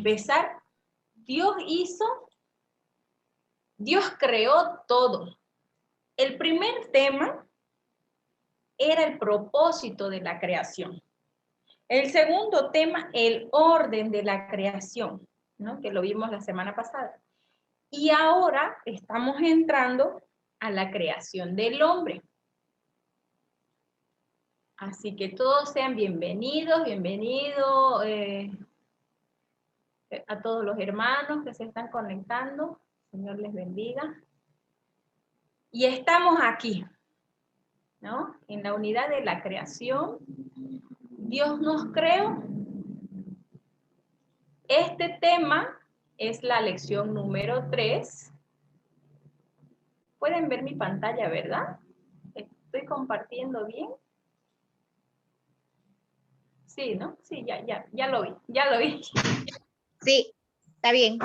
empezar, Dios creó todo. El primer tema era el propósito de la creación. El segundo tema, el orden de la creación, ¿no? Que lo vimos la semana pasada. Y ahora estamos entrando a la creación del hombre. Así que todos sean bienvenidos a todos los hermanos que se están conectando. Señor les bendiga. Y estamos aquí, ¿no? En la unidad de la creación. Dios nos creó. Este tema es la lección número 3. Pueden ver mi pantalla, ¿verdad? ¿Estoy compartiendo bien? Sí, ¿no? Sí, ya lo vi. Sí, está bien.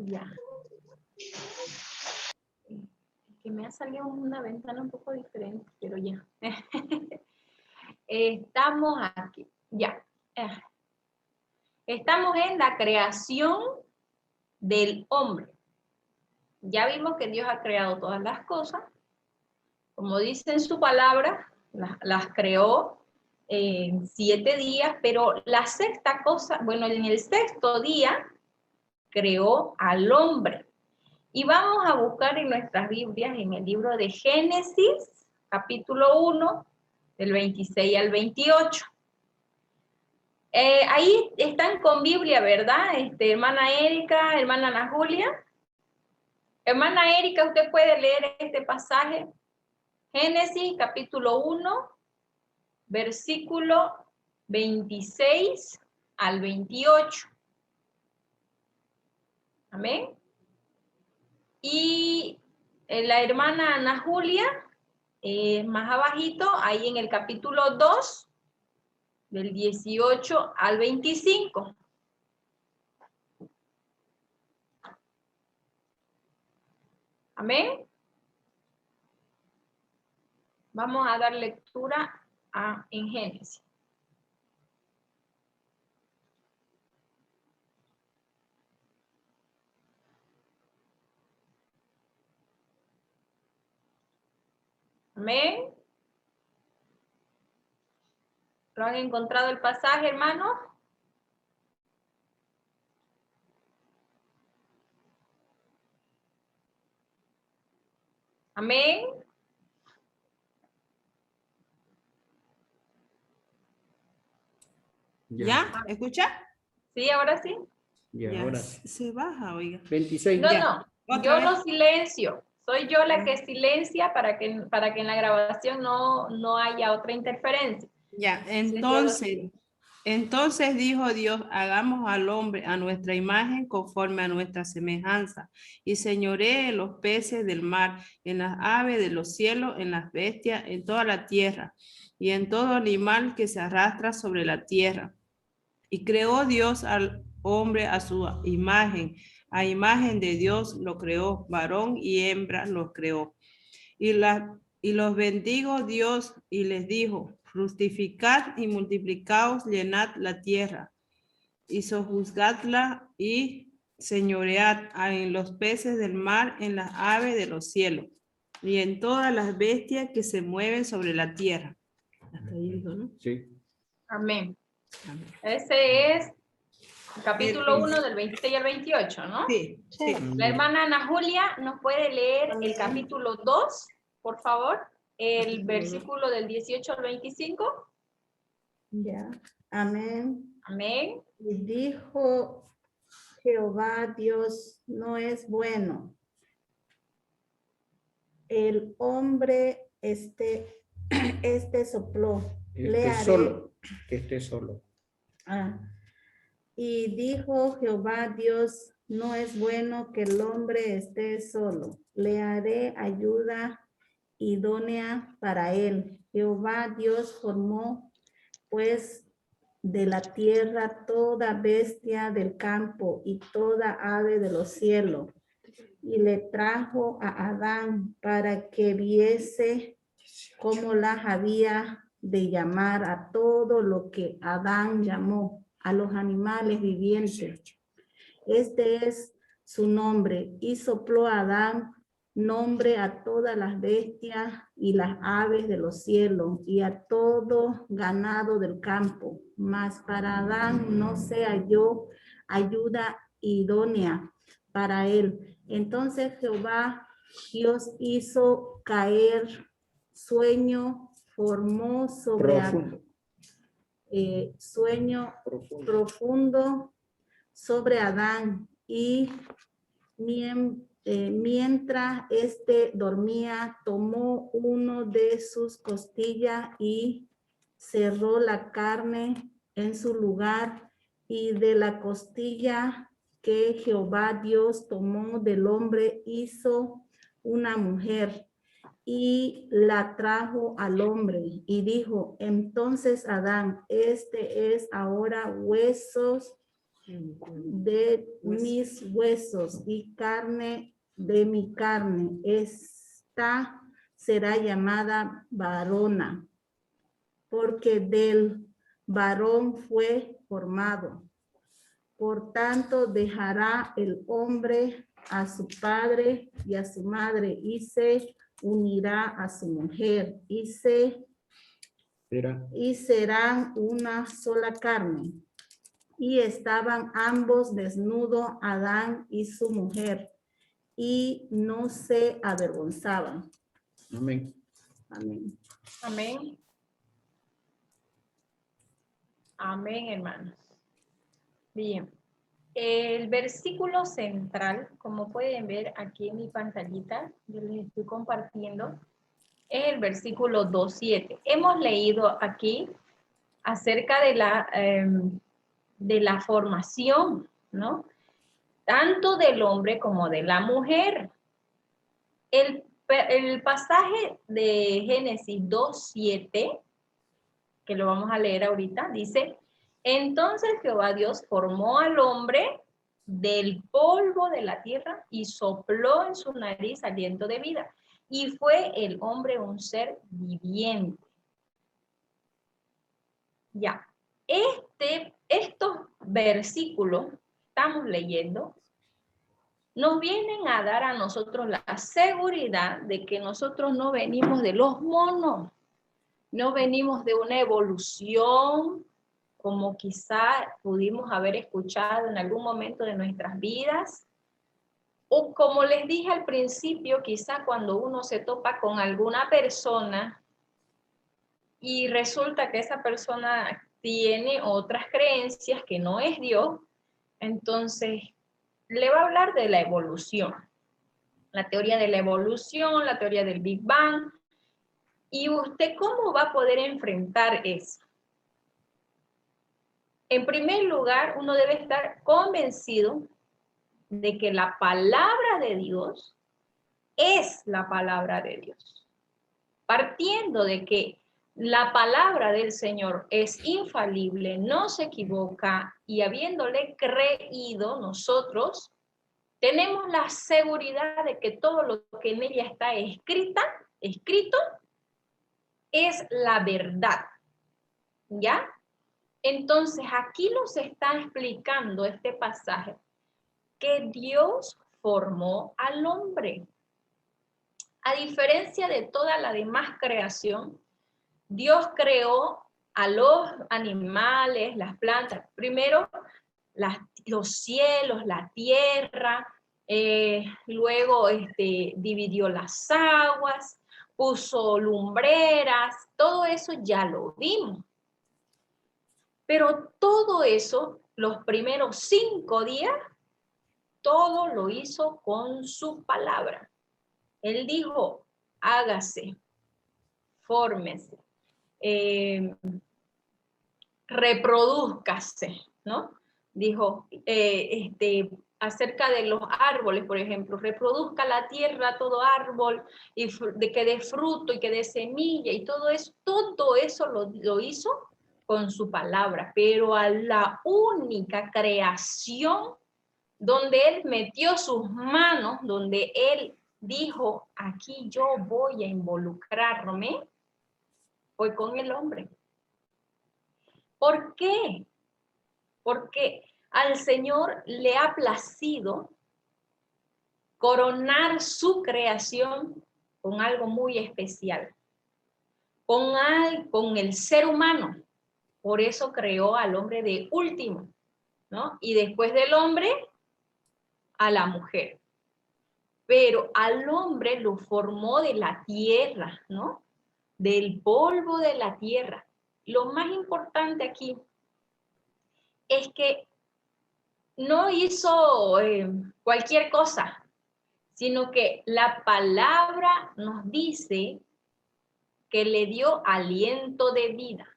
Ya. Que me ha salido una ventana un poco diferente, pero ya. Estamos aquí, ya. Estamos en la creación del hombre. Ya vimos que Dios ha creado todas las cosas. Como dice en su palabra, las creó en 7 días, pero la sexta cosa, bueno, en el sexto día creó al hombre. Y vamos a buscar en nuestras Biblias, en el libro de Génesis, capítulo 1, del 26 al 28. Ahí están con Biblia, ¿verdad? Hermana Erika, hermana Ana Julia. Hermana Erika, ¿usted puede leer este pasaje? Génesis, capítulo 1, versículo 26 al 28. Amén. Y la hermana Ana Julia, más abajito, ahí en el capítulo 2, del 18 al 25. Amén. Vamos a dar lectura en Génesis. Amén. ¿Lo han encontrado el pasaje, hermanos? Amén. ¿Ya? ¿Escucha? Sí, ahora sí. Ya, ahora sí. Se baja, oiga. 26. No, yo no silencio. Soy yo la que silencia para que en la grabación no haya otra interferencia. Ya, entonces dijo Dios, hagamos al hombre a nuestra imagen conforme a nuestra semejanza y señoree en los peces del mar, en las aves de los cielos, en las bestias, en toda la tierra y en todo animal que se arrastra sobre la tierra. Y creó Dios al hombre a su imagen. A imagen de Dios lo creó, varón y hembra los creó. Y los bendijo Dios y les dijo, fructificad y multiplicaos, llenad la tierra y sojuzgadla y señoread en los peces del mar, en las aves de los cielos y en todas las bestias que se mueven sobre la tierra. Hasta ahí dijo, ¿no? Sí. Amén. Ese es el capítulo 1 del 26 al 28, ¿no? Sí, sí. La hermana Ana Julia nos puede leer el capítulo 2, por favor, el versículo del 18 al 25. Ya, amén. Amén. Y dijo Jehová Dios, no es bueno el hombre sopló. Que esté solo. Y dijo Jehová Dios, no es bueno que el hombre esté solo. Le haré ayuda idónea para él. Jehová Dios formó pues de la tierra toda bestia del campo y toda ave de los cielos. Y le trajo a Adán para que viese cómo las había de llamar a todo lo que Adán llamó. a los animales vivientes. Este es su nombre. Y sopló a Adán nombre a todas las bestias y las aves de los cielos y a todo ganado del campo. Mas para Adán no se halló ayuda idónea para él. Entonces Jehová Dios hizo caer sueño, formó sobre Profundo. sueño Profundo. profundo sobre Adán y mientras éste dormía, tomó uno de sus costillas y cerró la carne en su lugar, y de la costilla que Jehová Dios tomó del hombre hizo una mujer y la trajo al hombre y dijo, entonces Adán, este es ahora huesos de mis huesos y carne de mi carne. Esta será llamada varona, porque del varón fue formado. Por tanto, dejará el hombre a su padre y a su madre y se unirá a su mujer y serán una sola carne. Y estaban ambos desnudos, Adán y su mujer, y no se avergonzaban. Amén. Amén. Amén. Amén, hermanos. Bien. El versículo central, como pueden ver aquí en mi pantallita, yo les estoy compartiendo, es el versículo 2:7. Hemos leído aquí acerca de la formación, ¿no? Tanto del hombre como de la mujer. El pasaje de Génesis 2:7, que lo vamos a leer ahorita, dice, entonces Jehová Dios formó al hombre del polvo de la tierra y sopló en su nariz aliento de vida. Y fue el hombre un ser viviente. Ya, estos versículos estamos leyendo nos vienen a dar a nosotros la seguridad de que nosotros no venimos de los monos, no venimos de una evolución como quizá pudimos haber escuchado en algún momento de nuestras vidas, o como les dije al principio, quizá cuando uno se topa con alguna persona y resulta que esa persona tiene otras creencias que no es Dios, entonces le va a hablar de la evolución, la teoría de la evolución, la teoría del Big Bang. ¿Y usted cómo va a poder enfrentar eso? En primer lugar, uno debe estar convencido de que la palabra de Dios es la palabra de Dios. Partiendo de que la palabra del Señor es infalible, no se equivoca, y habiéndole creído nosotros, tenemos la seguridad de que todo lo que en ella está escrito, es la verdad. ¿Ya? Entonces, aquí nos está explicando este pasaje que Dios formó al hombre. A diferencia de toda la demás creación, Dios creó a los animales, las plantas, primero los cielos, la tierra, luego dividió las aguas, puso lumbreras, todo eso ya lo vimos. Pero todo eso, los primeros 5 días, todo lo hizo con su palabra. Él dijo, hágase, fórmese, reprodúzcase, ¿no? Dijo, acerca de los árboles, por ejemplo, reproduzca la tierra todo árbol, y de que dé fruto y que dé semilla, y todo eso lo hizo con su palabra, pero a la única creación donde él metió sus manos, donde él dijo, aquí yo voy a involucrarme, fue con el hombre. ¿Por qué? porque al Señor le ha placido coronar su creación con algo muy especial, con el ser humano. Por eso creó al hombre de último, ¿no? Y después del hombre, a la mujer. Pero al hombre lo formó de la tierra, ¿no? Del polvo de la tierra. Lo más importante aquí es que no hizo cualquier cosa, sino que la palabra nos dice que le dio aliento de vida.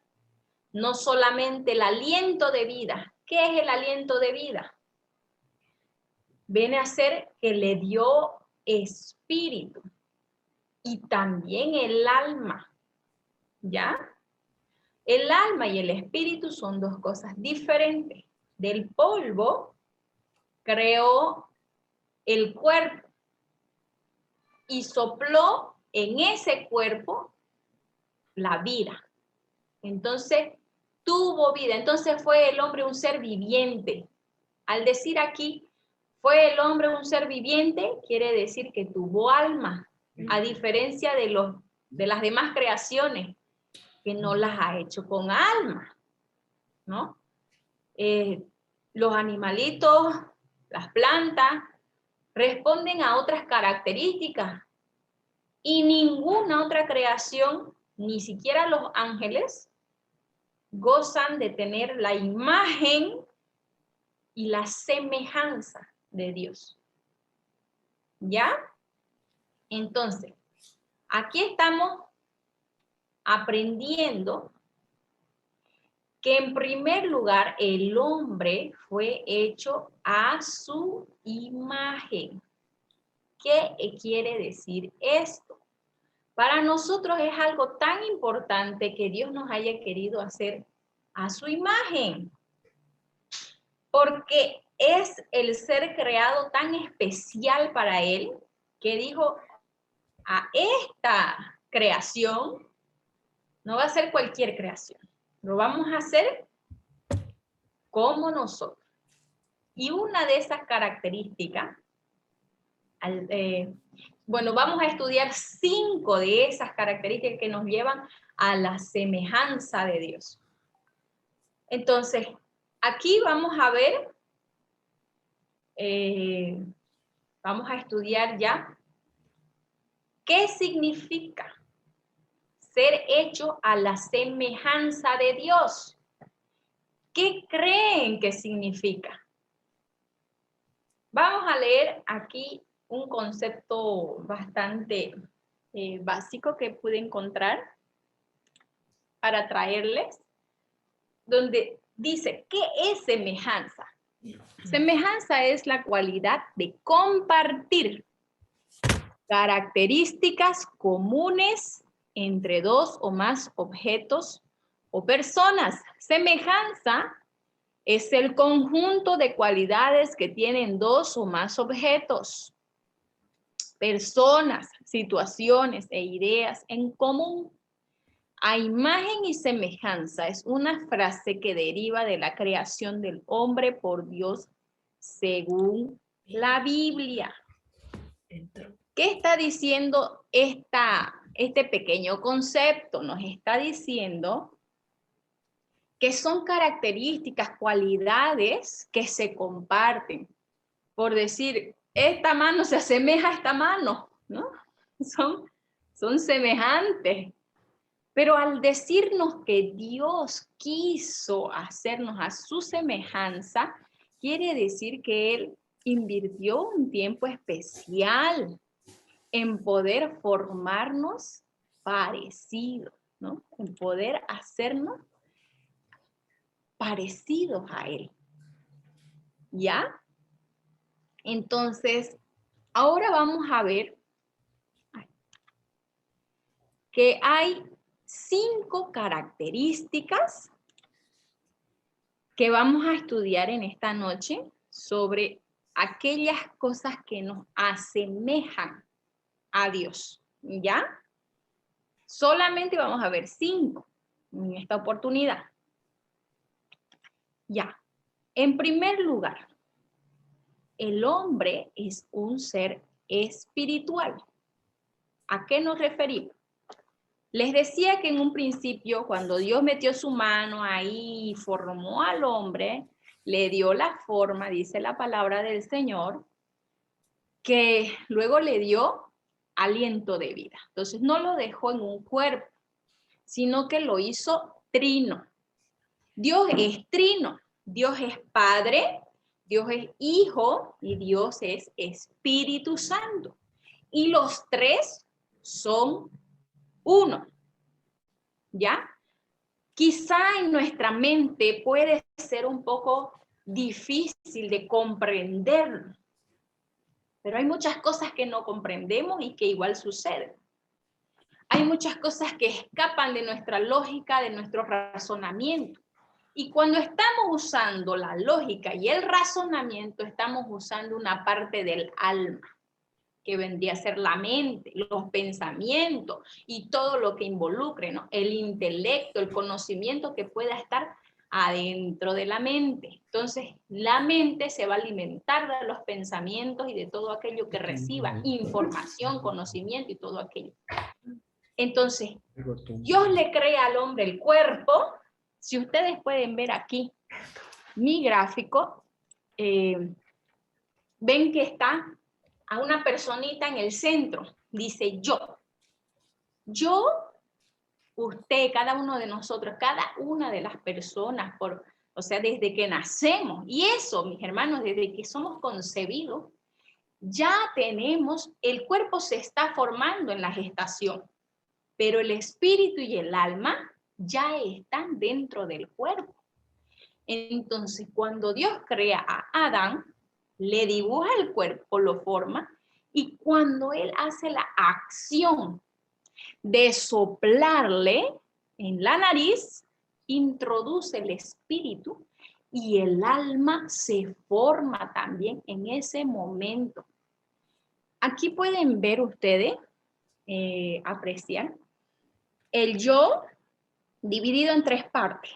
No solamente el aliento de vida. ¿Qué es el aliento de vida? Viene a ser que le dio espíritu y también el alma, ¿ya? El alma y el espíritu son dos cosas diferentes. Del polvo creó el cuerpo y sopló en ese cuerpo la vida. Entonces, tuvo vida. Entonces fue el hombre un ser viviente. Al decir aquí, fue el hombre un ser viviente, quiere decir que tuvo alma, a diferencia de las demás creaciones, que no las ha hecho con alma, ¿no? Los animalitos, las plantas, responden a otras características y ninguna otra creación, ni siquiera los ángeles, gozan de tener la imagen y la semejanza de Dios. ¿Ya? Entonces, aquí estamos aprendiendo que en primer lugar el hombre fue hecho a su imagen. ¿Qué quiere decir esto? Para nosotros es algo tan importante que Dios nos haya querido hacer a su imagen, porque es el ser creado tan especial para Él que dijo, a esta creación no va a ser cualquier creación, lo vamos a hacer como nosotros. Y una de esas características, bueno, vamos a estudiar 5 de esas características que nos llevan a la semejanza de Dios. Entonces, aquí vamos a ver, vamos a estudiar ya qué significa ser hecho a la semejanza de Dios. ¿Qué creen que significa? Vamos a leer aquí un concepto bastante básico que pude encontrar para traerles, donde dice, ¿qué es semejanza? Semejanza es la cualidad de compartir características comunes entre dos o más objetos o personas. Semejanza es el conjunto de cualidades que tienen dos o más objetos, personas, situaciones e ideas en común. A imagen y semejanza es una frase que deriva de la creación del hombre por Dios según la Biblia. ¿Qué está diciendo este pequeño concepto? Nos está diciendo que son características, cualidades que se comparten. Por decir, esta mano se asemeja a esta mano, ¿no? Son semejantes. Pero al decirnos que Dios quiso hacernos a su semejanza, quiere decir que Él invirtió un tiempo especial en poder formarnos parecidos, ¿no? En poder hacernos parecidos a Él. ¿Ya? Entonces, ahora vamos a ver que hay 5 características que vamos a estudiar en esta noche sobre aquellas cosas que nos asemejan a Dios, ¿ya? Solamente vamos a ver 5 en esta oportunidad. Ya. En primer lugar, el hombre es un ser espiritual. ¿A qué nos referimos? Les decía que en un principio, cuando Dios metió su mano ahí y formó al hombre, le dio la forma, dice la palabra del Señor, que luego le dio aliento de vida. Entonces no lo dejó en un cuerpo, sino que lo hizo trino. Dios es trino. Dios es Padre, Dios es Hijo y Dios es Espíritu Santo. Y los tres son uno. ¿Ya? Quizá en nuestra mente puede ser un poco difícil de comprender, pero hay muchas cosas que no comprendemos y que igual suceden. Hay muchas cosas que escapan de nuestra lógica, de nuestro razonamiento. Y cuando estamos usando la lógica y el razonamiento, estamos usando una parte del alma, que vendría a ser la mente, los pensamientos y todo lo que involucre, ¿no? El intelecto, el conocimiento que pueda estar adentro de la mente. Entonces, la mente se va a alimentar de los pensamientos y de todo aquello que reciba información, conocimiento y todo aquello. Entonces, Dios le crea al hombre el cuerpo. Si ustedes pueden ver aquí mi gráfico, ven que está a una personita en el centro. Dice yo. Yo, usted, cada uno de nosotros, cada una de las personas, o sea, desde que nacemos. Y eso, mis hermanos, desde que somos concebidos, ya tenemos, el cuerpo se está formando en la gestación, pero el espíritu y el alma ya están dentro del cuerpo. Entonces, cuando Dios crea a Adán, le dibuja el cuerpo, lo forma, y cuando él hace la acción de soplarle en la nariz, introduce el espíritu y el alma se forma también en ese momento. Aquí pueden ver ustedes, apreciar, el yo dividido en tres partes: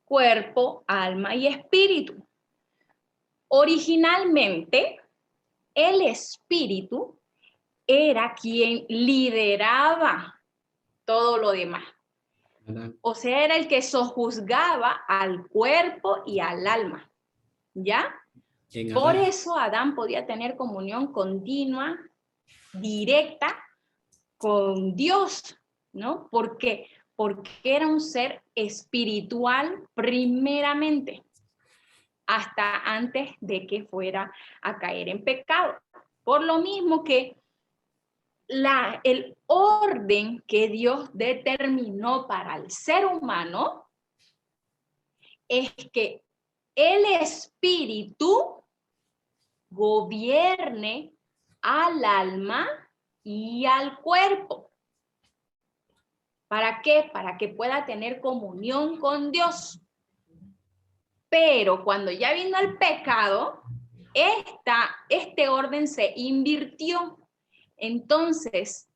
cuerpo, alma y espíritu. Originalmente, el espíritu era quien lideraba todo lo demás. O sea, era el que sojuzgaba al cuerpo y al alma. ¿Ya? Por eso Adán podía tener comunión continua, directa con Dios, ¿no? ¿Por qué? Porque era un ser espiritual primeramente, hasta antes de que fuera a caer en pecado. Por lo mismo que el orden que Dios determinó para el ser humano es que el espíritu gobierne al alma y al cuerpo. ¿Para qué? Para que pueda tener comunión con Dios. Pero cuando ya vino el pecado, este orden se invirtió. Entonces,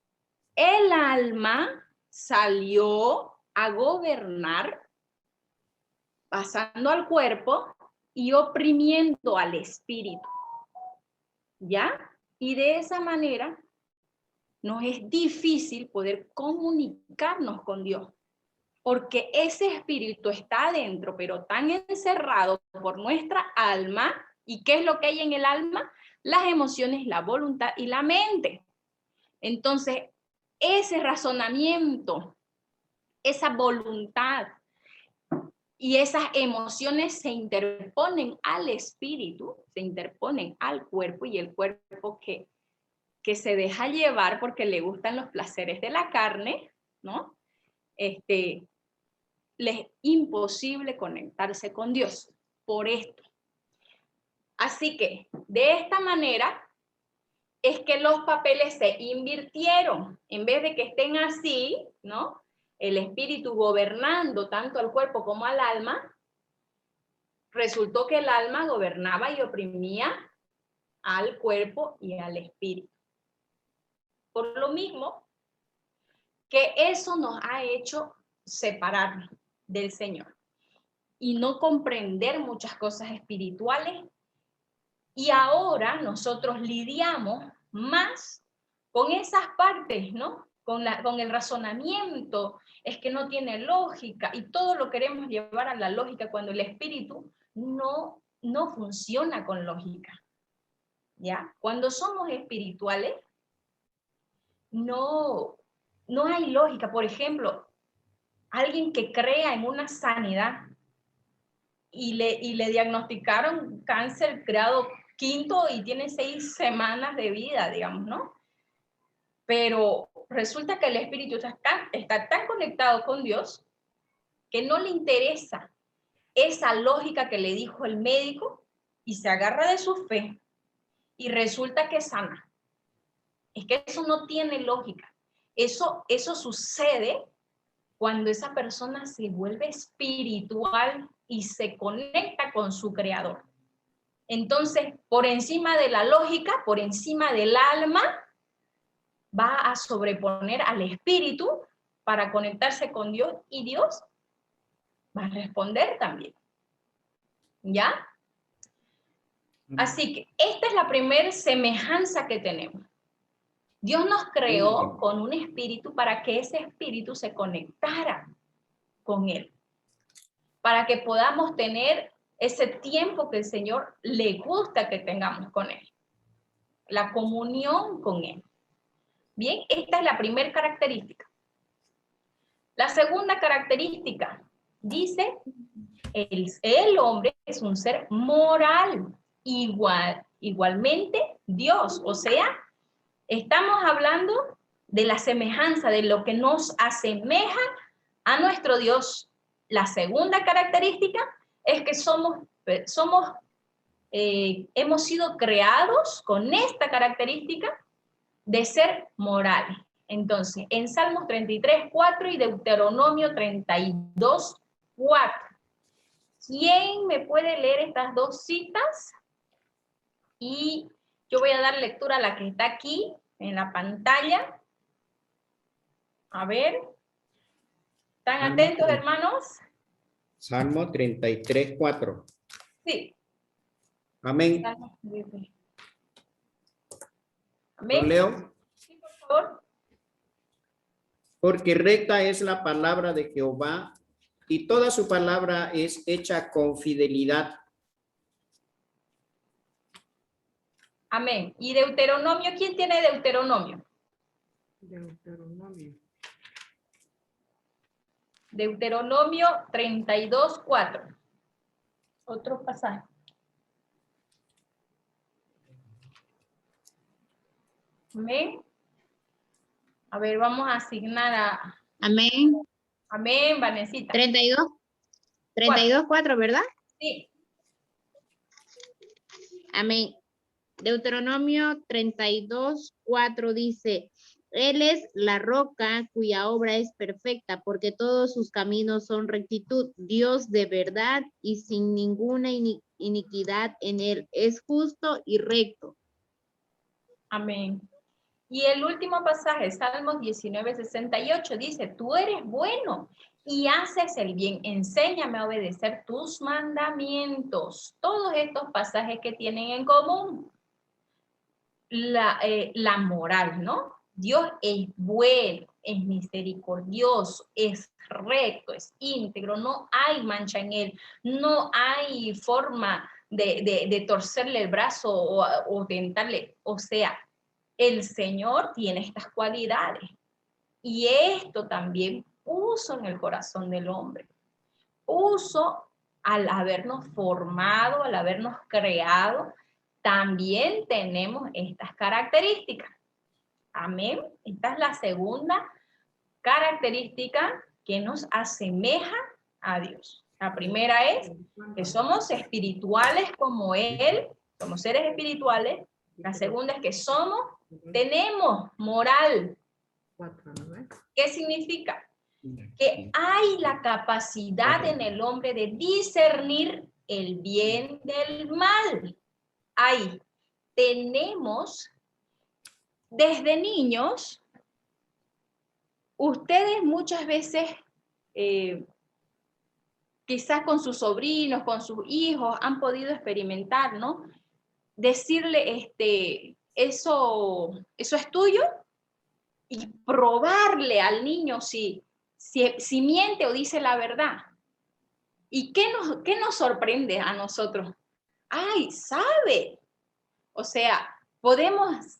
el alma salió a gobernar, pasando al cuerpo y oprimiendo al espíritu. ¿Ya? Y de esa manera nos es difícil poder comunicarnos con Dios, porque ese espíritu está adentro, pero tan encerrado por nuestra alma. ¿Y qué es lo que hay en el alma? Las emociones, la voluntad y la mente. Entonces, ese razonamiento, esa voluntad y esas emociones se interponen al espíritu, se interponen al cuerpo, y el cuerpo que se deja llevar porque le gustan los placeres de la carne, ¿no? Les es imposible conectarse con Dios por esto. Así que, de esta manera, es que los papeles se invirtieron. En vez de que estén así, ¿no? El espíritu gobernando tanto al cuerpo como al alma, resultó que el alma gobernaba y oprimía al cuerpo y al espíritu. Por lo mismo que eso nos ha hecho separarnos del Señor. y no comprender muchas cosas espirituales. Y ahora nosotros lidiamos más con esas partes, ¿no? Con el razonamiento, es que no tiene lógica, y todo lo queremos llevar a la lógica cuando el espíritu no funciona con lógica, ¿ya? Cuando somos espirituales, no hay lógica. Por ejemplo, alguien que crea en una sanidad y le diagnosticaron cáncer grado 5 y tiene 6 semanas de vida, digamos, ¿no? Pero resulta que el espíritu está tan conectado con Dios que no le interesa esa lógica que le dijo el médico y se agarra de su fe y resulta que sana. Es que eso no tiene lógica. Eso sucede cuando esa persona se vuelve espiritual y se conecta con su creador. Entonces, por encima de la lógica, por encima del alma, va a sobreponer al espíritu para conectarse con Dios, y Dios va a responder también. ¿Ya? Así que esta es la primera semejanza que tenemos. Dios nos creó con un espíritu para que ese espíritu se conectara con Él, para que podamos tener ese tiempo que el Señor le gusta que tengamos con Él, la comunión con Él. Bien, esta es la primera característica. La segunda característica dice, el hombre es un ser moral, igualmente Dios. O sea, estamos hablando de la semejanza, de lo que nos asemeja a nuestro Dios. La segunda característica es que hemos sido creados con esta característica de ser morales. Entonces, en Salmos 33:4 y Deuteronomio 32:4. ¿Quién me puede leer estas dos citas? Y yo voy a dar lectura a la que está aquí en la pantalla. A ver. ¿Están atentos, hermanos? Salmo 33:4. Sí. Amén. Amén. ¿Lo leo? Sí, por favor. Porque recta es la palabra de Jehová, y toda su palabra es hecha con fidelidad. Amén. ¿Y Deuteronomio? ¿Quién tiene Deuteronomio? Deuteronomio. Deuteronomio 32:4. Otro pasaje. Amén. A ver, vamos a asignar a... Amén. Amén, Vanesita. 32:4, ¿verdad? Sí. Amén. Deuteronomio 32:4 dice, Él es la roca cuya obra es perfecta, porque todos sus caminos son rectitud, Dios de verdad y sin ninguna iniquidad en Él. Es justo y recto. Amén. Y el último pasaje, Salmos 19:68, dice, tú eres bueno y haces el bien, enséñame a obedecer tus mandamientos. Todos estos pasajes que tienen en común la moral, ¿no? Dios es bueno, es misericordioso, es recto, es íntegro, no hay mancha en él, no hay forma de torcerle el brazo o tentarle, o sea, el Señor tiene estas cualidades y esto también puso en el corazón del hombre. Puso al habernos formado, al habernos creado, también tenemos estas características. Amén. Esta es la segunda característica que nos asemeja a Dios. La primera es que somos espirituales como Él, somos seres espirituales. La segunda es que tenemos moral. ¿Qué significa? Que hay la capacidad en el hombre de discernir el bien del mal. Ahí tenemos, desde niños, ustedes muchas veces quizás con sus sobrinos, con sus hijos, han podido experimentar, ¿no? Decirle, eso es tuyo, y probarle al niño si miente o dice la verdad. ¿Y qué nos sorprende a nosotros? ¡Ay, sabe! O sea, podemos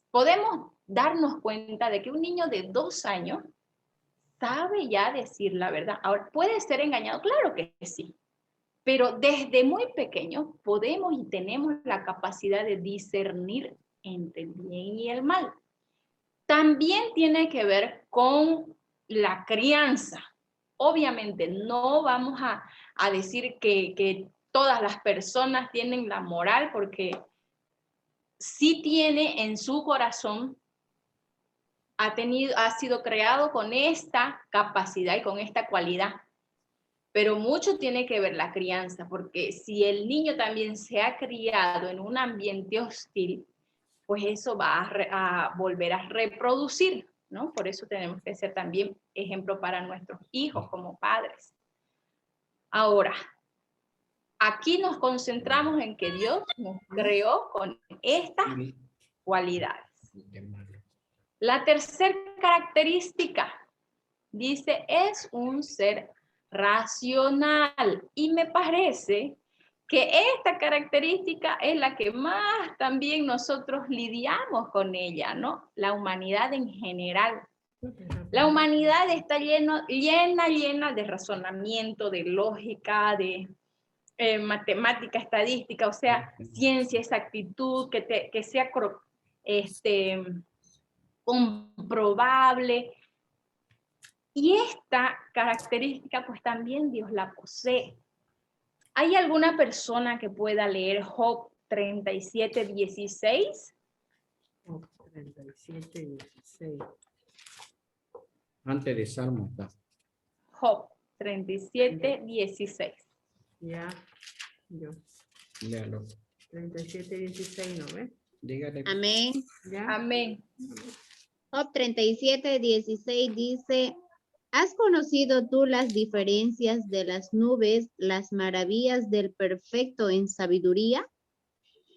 darnos cuenta de que un niño de 2 años sabe ya decir la verdad. Ahora, ¿puede ser engañado? Claro que sí. Pero desde muy pequeño podemos y tenemos la capacidad de discernir entre el bien y el mal. También tiene que ver con la crianza. Obviamente no vamos a decir que todas las personas tienen la moral, porque sí tiene en su corazón, ha sido creado con esta capacidad y con esta cualidad. Pero mucho tiene que ver la crianza, porque si el niño también se ha criado en un ambiente hostil, pues eso va a volver a reproducir, ¿no? Por eso tenemos que ser también ejemplo para nuestros hijos como padres. Ahora, aquí nos concentramos en que Dios nos creó con estas cualidades. La tercera característica, dice, es un ser racional. Y me parece que esta característica es la que más también nosotros lidiamos con ella, ¿no? La humanidad en general. La humanidad está llena de razonamiento, de lógica, de matemática, estadística, o sea, ciencia, exactitud, que sea comprobable. Y esta característica, pues también Dios la posee. ¿Hay alguna persona que pueda leer Job 37:16? Job 37:16. Antes de Salmo está. Job 37:16. Ya, yo. Léalo. 37:16, ¿no ves? Dígale. Amén. Ya. Amén. Job 37:16 dice, ¿has conocido tú las diferencias de las nubes, las maravillas del perfecto en sabiduría?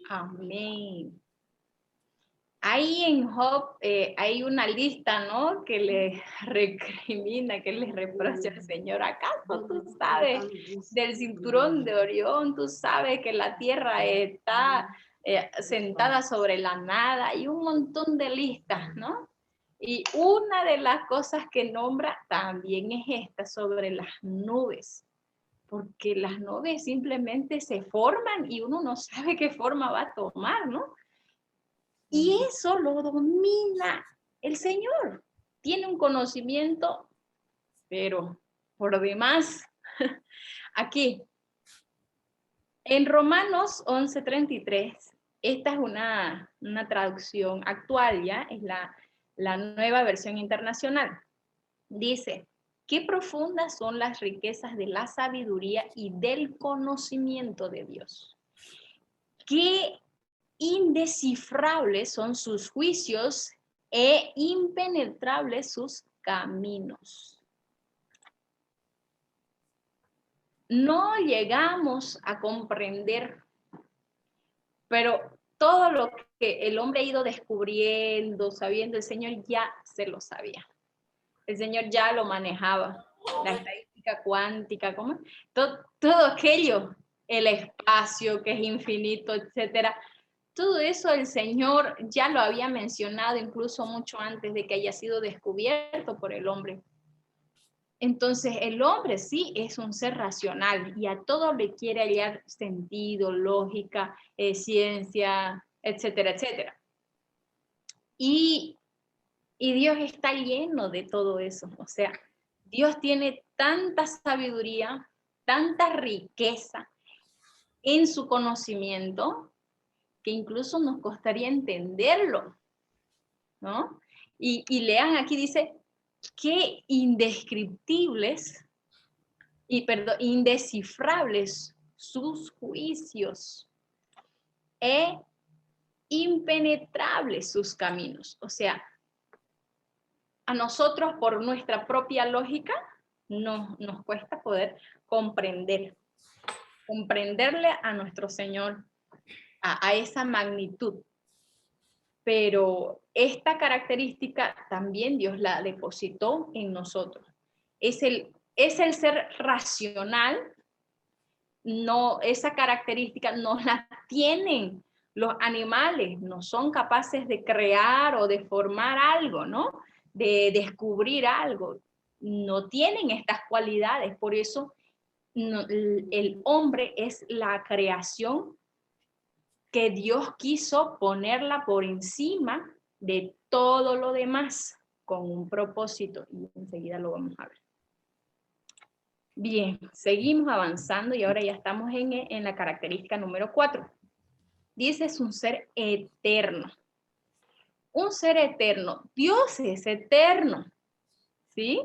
Amén. Ahí en Job hay una lista, ¿no? Que le recrimina, que le reprocha al Señor. ¿Acaso tú sabes del cinturón de Orión? Tú sabes que la tierra está sentada sobre la nada, y un montón de listas, ¿no? Y una de las cosas que nombra también es esta, sobre las nubes. Porque las nubes simplemente se forman y uno no sabe qué forma va a tomar, ¿no? Y eso lo domina el Señor. Tiene un conocimiento, pero por demás. Aquí, en Romanos 11:33, esta es una traducción actual, ya, es la nueva versión internacional. Dice, qué profundas son las riquezas de la sabiduría y del conocimiento de Dios. Qué indescifrables son sus juicios e impenetrables sus caminos. No llegamos a comprender, pero todo lo que el hombre ha ido descubriendo, sabiendo, el Señor ya se lo sabía. El Señor ya lo manejaba. La estadística cuántica, ¿cómo? Todo aquello, el espacio que es infinito, etcétera. Todo eso el Señor ya lo había mencionado incluso mucho antes de que haya sido descubierto por el hombre. Entonces el hombre sí es un ser racional y a todo le quiere hallar sentido, lógica, ciencia, etcétera, etcétera. Y Dios está lleno de todo eso. O sea, Dios tiene tanta sabiduría, tanta riqueza en su conocimiento, que incluso nos costaría entenderlo, ¿no? Y lean aquí, dice, qué indescriptibles indescifrables sus juicios e impenetrables sus caminos. O sea, a nosotros por nuestra propia lógica nos cuesta poder comprenderle a nuestro Señor a esa magnitud. Pero esta característica también Dios la depositó en nosotros. Es el ser racional. No, esa característica no la tienen los animales, no son capaces de crear o de formar algo, ¿no? De descubrir algo. No tienen estas cualidades, por eso el hombre es la creación que Dios quiso ponerla por encima de todo lo demás con un propósito, y enseguida lo vamos a ver. Bien, seguimos avanzando y ahora ya estamos en la característica número 4. Dice, es un ser eterno. Un ser eterno. Dios es eterno, ¿sí?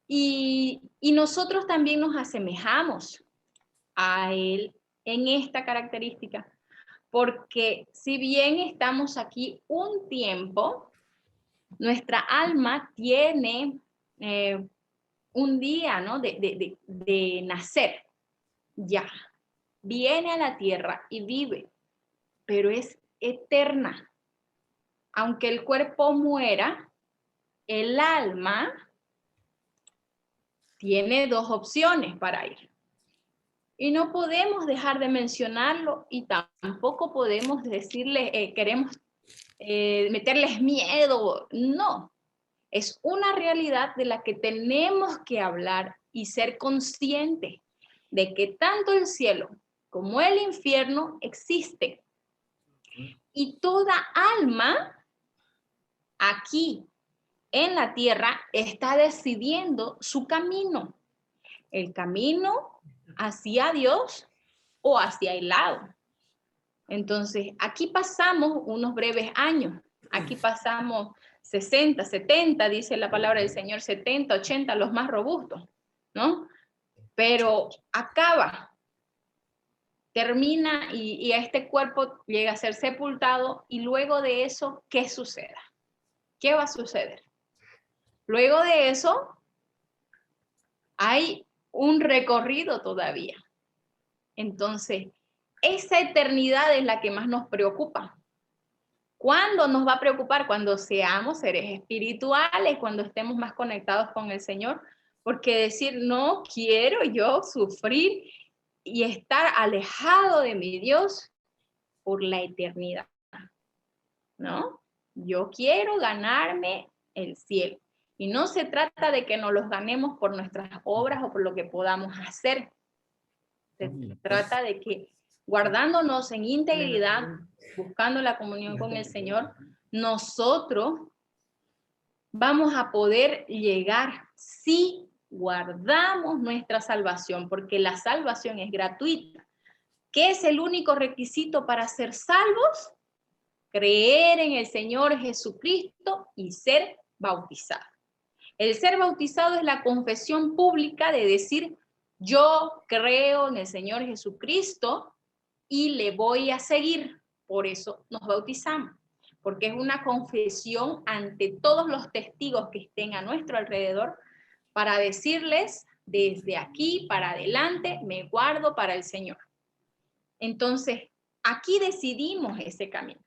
Y nosotros también nos asemejamos a Él en esta característica, porque si bien estamos aquí un tiempo, nuestra alma tiene un día, ¿no? de nacer, ya, viene a la tierra y vive, pero es eterna. Aunque el cuerpo muera, el alma tiene 2 opciones para ir. Y no podemos dejar de mencionarlo y tampoco podemos decirle, queremos meterles miedo. No, es una realidad de la que tenemos que hablar y ser conscientes de que tanto el cielo como el infierno existen. Y toda alma aquí en la tierra está decidiendo su camino. El camino hacia Dios o hacia el lado. Entonces, aquí pasamos unos breves años. Aquí pasamos 60, 70, dice la palabra del Señor, 70, 80, los más robustos, ¿no? Pero acaba, termina y a este cuerpo llega a ser sepultado y luego de eso, ¿qué suceda? ¿Qué va a suceder? Luego de eso, hay un recorrido todavía. Entonces, esa eternidad es la que más nos preocupa. ¿Cuándo nos va a preocupar? Cuando seamos seres espirituales, cuando estemos más conectados con el Señor, porque decir, no quiero yo sufrir y estar alejado de mi Dios por la eternidad, ¿no? Yo quiero ganarme el cielo. Y no se trata de que nos los ganemos por nuestras obras o por lo que podamos hacer. Se trata de que guardándonos en integridad, buscando la comunión con el Señor, nosotros vamos a poder llegar si guardamos nuestra salvación, porque la salvación es gratuita. ¿Qué es el único requisito para ser salvos? Creer en el Señor Jesucristo y ser bautizado. El ser bautizado es la confesión pública de decir, yo creo en el Señor Jesucristo y le voy a seguir. Por eso nos bautizamos, porque es una confesión ante todos los testigos que estén a nuestro alrededor para decirles, desde aquí para adelante me guardo para el Señor. Entonces, aquí decidimos ese camino.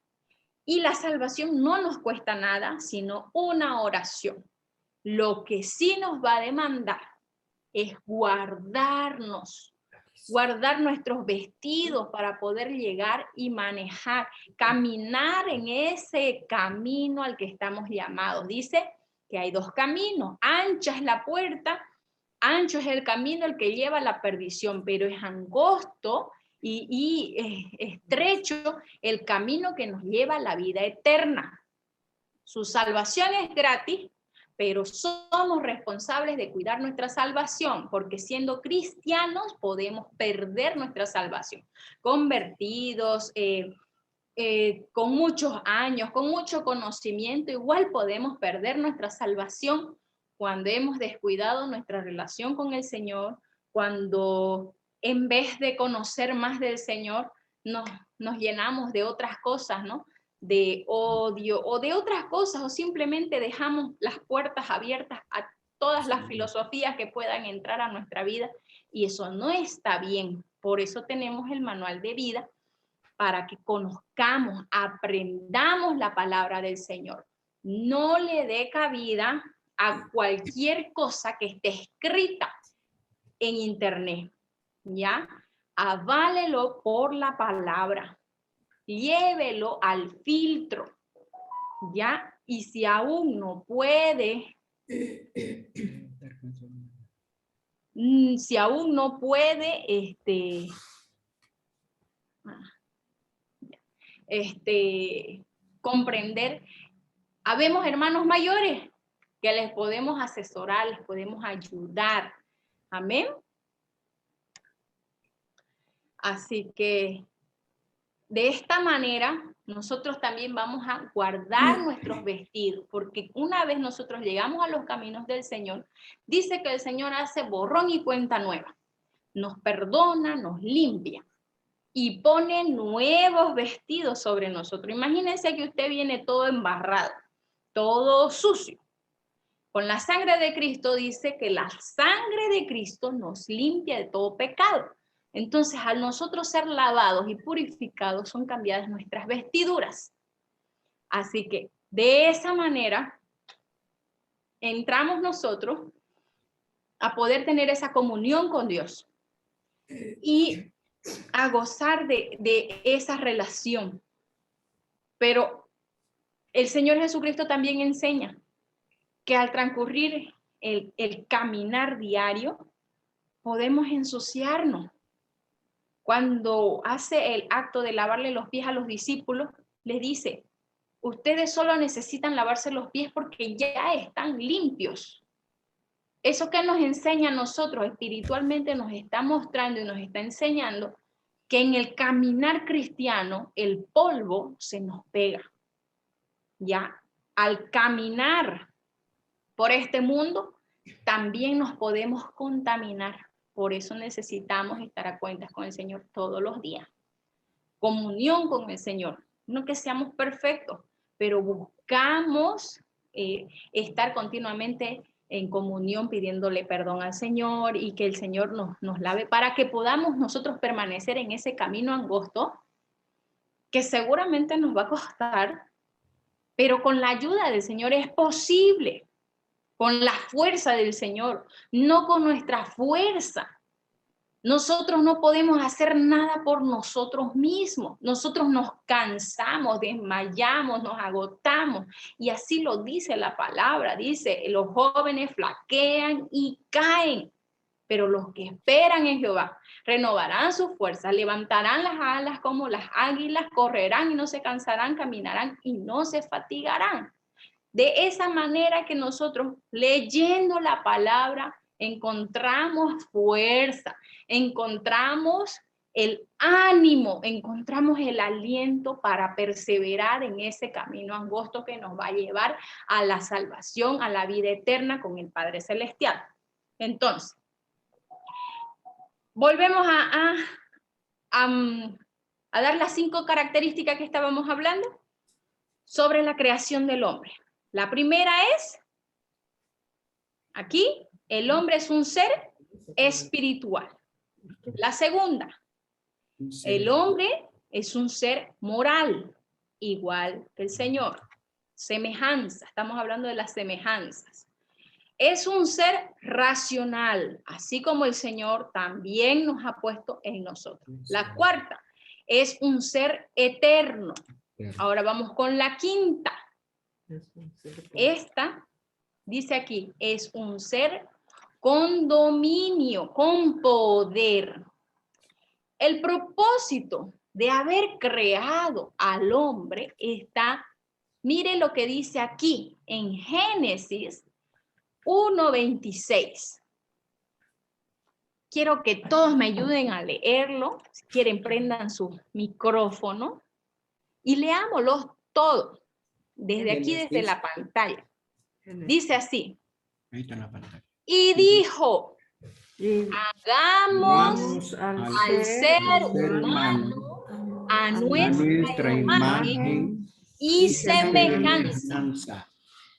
Y la salvación no nos cuesta nada, sino una oración. Lo que sí nos va a demandar es guardarnos, guardar nuestros vestidos para poder llegar y manejar, caminar en ese camino al que estamos llamados. Dice que hay 2 caminos, ancha es la puerta, ancho es el camino el que lleva a la perdición, pero es angosto y estrecho el camino que nos lleva a la vida eterna. Su salvación es gratis, pero somos responsables de cuidar nuestra salvación, porque siendo cristianos podemos perder nuestra salvación. Convertidos, con muchos años, con mucho conocimiento, igual podemos perder nuestra salvación cuando hemos descuidado nuestra relación con el Señor, cuando en vez de conocer más del Señor, nos llenamos de otras cosas, ¿no? De odio o de otras cosas, o simplemente dejamos las puertas abiertas a todas las filosofías que puedan entrar a nuestra vida, y eso no está bien. Por eso tenemos el manual de vida, para que conozcamos, aprendamos la palabra del Señor. No le dé cabida a cualquier cosa que esté escrita en internet, ¿ya? Aválelo por la palabra, llévelo al filtro, ¿ya? Y si aún no puede, comprender, habemos hermanos mayores que les podemos asesorar, les podemos ayudar. Amén. Así que de esta manera nosotros también vamos a guardar nuestros vestidos, porque una vez nosotros llegamos a los caminos del Señor, dice que el Señor hace borrón y cuenta nueva. Nos perdona, nos limpia y pone nuevos vestidos sobre nosotros. Imagínense que usted viene todo embarrado, todo sucio. Con la sangre de Cristo dice que la sangre de Cristo nos limpia de todo pecado. Entonces, al nosotros ser lavados y purificados, son cambiadas nuestras vestiduras. Así que, de esa manera, entramos nosotros a poder tener esa comunión con Dios y a gozar de esa relación. Pero el Señor Jesucristo también enseña que al transcurrir el caminar diario, podemos ensuciarnos. Cuando hace el acto de lavarle los pies a los discípulos, les dice, ustedes solo necesitan lavarse los pies porque ya están limpios. Eso que nos enseña a nosotros espiritualmente nos está mostrando y nos está enseñando que en el caminar cristiano el polvo se nos pega. Ya, al caminar por este mundo, también nos podemos contaminar. Por eso necesitamos estar a cuentas con el Señor todos los días. Comunión con el Señor. No que seamos perfectos, pero buscamos estar continuamente en comunión, pidiéndole perdón al Señor y que el Señor nos lave para que podamos nosotros permanecer en ese camino angosto que seguramente nos va a costar, pero con la ayuda del Señor es posible. Con la fuerza del Señor, no con nuestra fuerza. Nosotros no podemos hacer nada por nosotros mismos. Nosotros nos cansamos, desmayamos, nos agotamos. Y así lo dice la palabra. Dice, los jóvenes flaquean y caen. Pero los que esperan en Jehová renovarán sus fuerzas, levantarán las alas como las águilas, correrán y no se cansarán, caminarán y no se fatigarán. De esa manera que nosotros, leyendo la palabra, encontramos fuerza, encontramos el ánimo, encontramos el aliento para perseverar en ese camino angosto que nos va a llevar a la salvación, a la vida eterna con el Padre Celestial. Entonces, volvemos a dar las 5 características que estábamos hablando sobre la creación del hombre. La primera es, aquí, el hombre es un ser espiritual. La segunda, el hombre es un ser moral, igual que el Señor. Semejanza, estamos hablando de las semejanzas. Es un ser racional, así como el Señor también nos ha puesto en nosotros. La cuarta, es un ser eterno. Ahora vamos con la quinta. Esta, dice aquí, es un ser con dominio, con poder. El propósito de haber creado al hombre está, mire lo que dice aquí en Génesis 1:26. Quiero que todos me ayuden a leerlo. Si quieren, prendan su micrófono y leámoslo todos. Desde aquí, desde la pantalla. Dice así. Ahí está la pantalla. Y dijo, hagamos al ser humano a nuestra imagen y semejanza.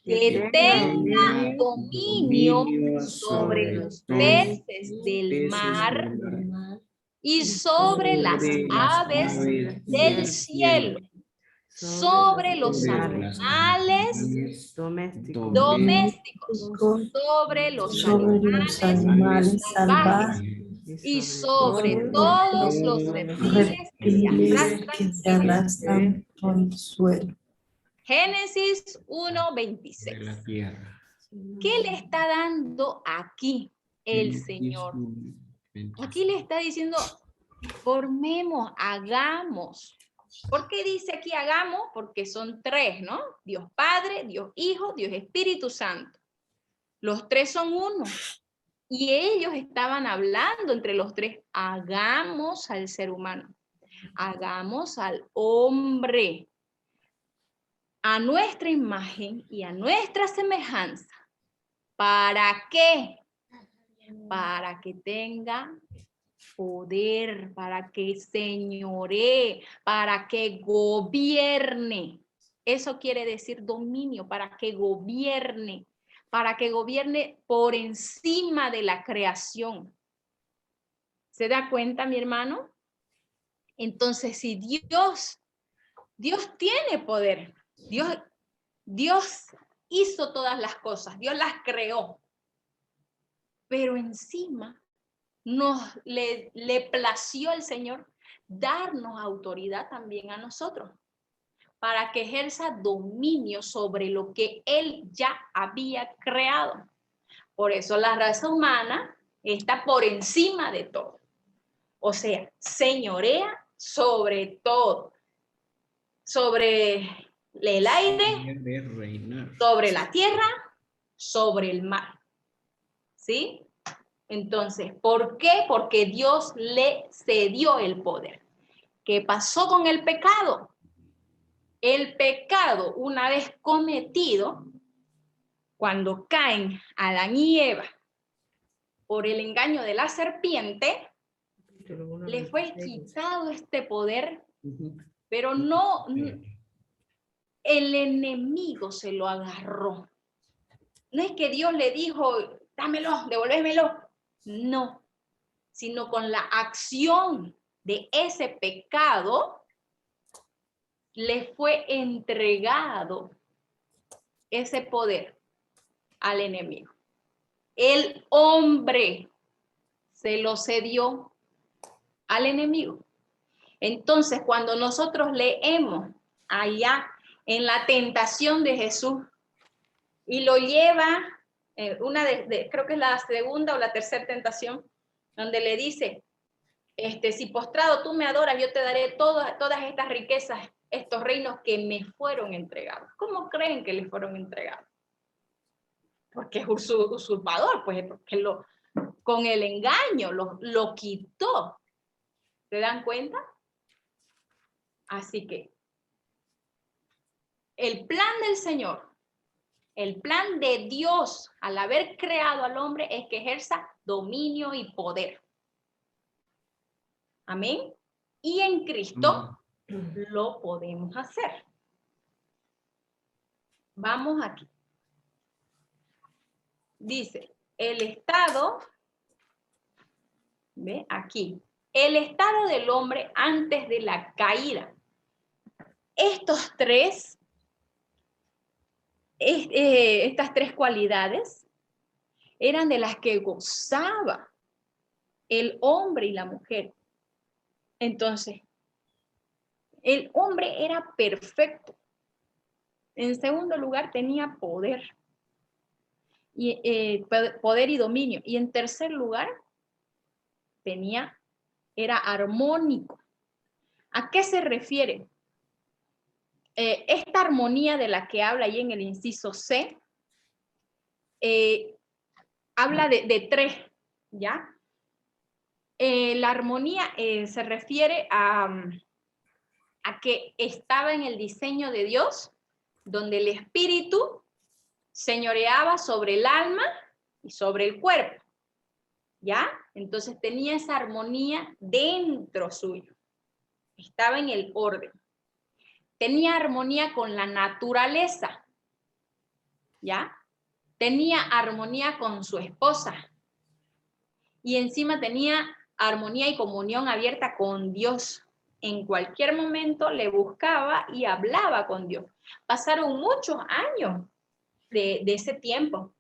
que tenga dominio sobre los peces del mar y sobre las aves del cielo, sobre los animales domésticos, sobre los animales salvajes y sobre todos los reptiles que se arrastran por el suelo. Génesis 1:26. ¿Qué le está dando aquí el Señor? Aquí le está diciendo, formemos, hagamos. ¿Por qué dice aquí hagamos? Porque son tres, ¿no? Dios Padre, Dios Hijo, Dios Espíritu Santo. Los tres son uno. Y ellos estaban hablando entre los tres, hagamos al ser humano, hagamos al hombre a nuestra imagen y a nuestra semejanza. ¿Para qué? Para que tenga poder, para que señoree, para que gobierne. Eso quiere decir dominio, para que gobierne por encima de la creación. ¿Se da cuenta, mi hermano? Entonces, si Dios tiene poder, Dios hizo todas las cosas, Dios las creó, pero encima le plació al Señor darnos autoridad también a nosotros para que ejerza dominio sobre lo que Él ya había creado. Por eso la raza humana está por encima de todo. O sea, señorea sobre todo, sobre el aire, sobre la tierra, sobre el mar. ¿Sí? Entonces, ¿por qué? Porque Dios le cedió el poder. ¿Qué pasó con el pecado? El pecado, una vez cometido, cuando caen Adán y Eva por el engaño de la serpiente, le fue quitado este poder, pero no, el enemigo se lo agarró. No es que Dios le dijo, dámelo, devuélvemelo. No, sino con la acción de ese pecado, le fue entregado ese poder al enemigo. El hombre se lo cedió al enemigo. Entonces, cuando nosotros leemos allá en la tentación de Jesús y lo lleva, creo que es la segunda o la tercera tentación, donde le dice, si postrado tú me adoras, yo te daré todas estas riquezas, estos reinos que me fueron entregados. ¿Cómo creen que les fueron entregados? Porque es usurpador, pues porque con el engaño lo quitó. ¿Se dan cuenta? Así que el plan del Señor, el plan de Dios al haber creado al hombre es que ejerza dominio y poder. Amén. Y en Cristo lo podemos hacer. Vamos aquí. Dice, el estado, ¿ve? Aquí, el estado del hombre antes de la caída. Estas tres cualidades eran de las que gozaba el hombre y la mujer. Entonces, el hombre era perfecto. En segundo lugar, tenía poder. Poder y dominio. Y en tercer lugar, era armónico. ¿A qué se refiere? Esta armonía de la que habla ahí en el inciso C, habla de tres, ¿ya? La armonía se refiere a que estaba en el diseño de Dios, donde el espíritu señoreaba sobre el alma y sobre el cuerpo, ¿ya? Entonces tenía esa armonía dentro suyo. Estaba en el orden. Tenía armonía con la naturaleza. ¿ya? Tenía armonía con su esposa y encima tenía armonía y comunión abierta con Dios. En cualquier momento le buscaba y hablaba con Dios. Pasaron muchos años de ese tiempo,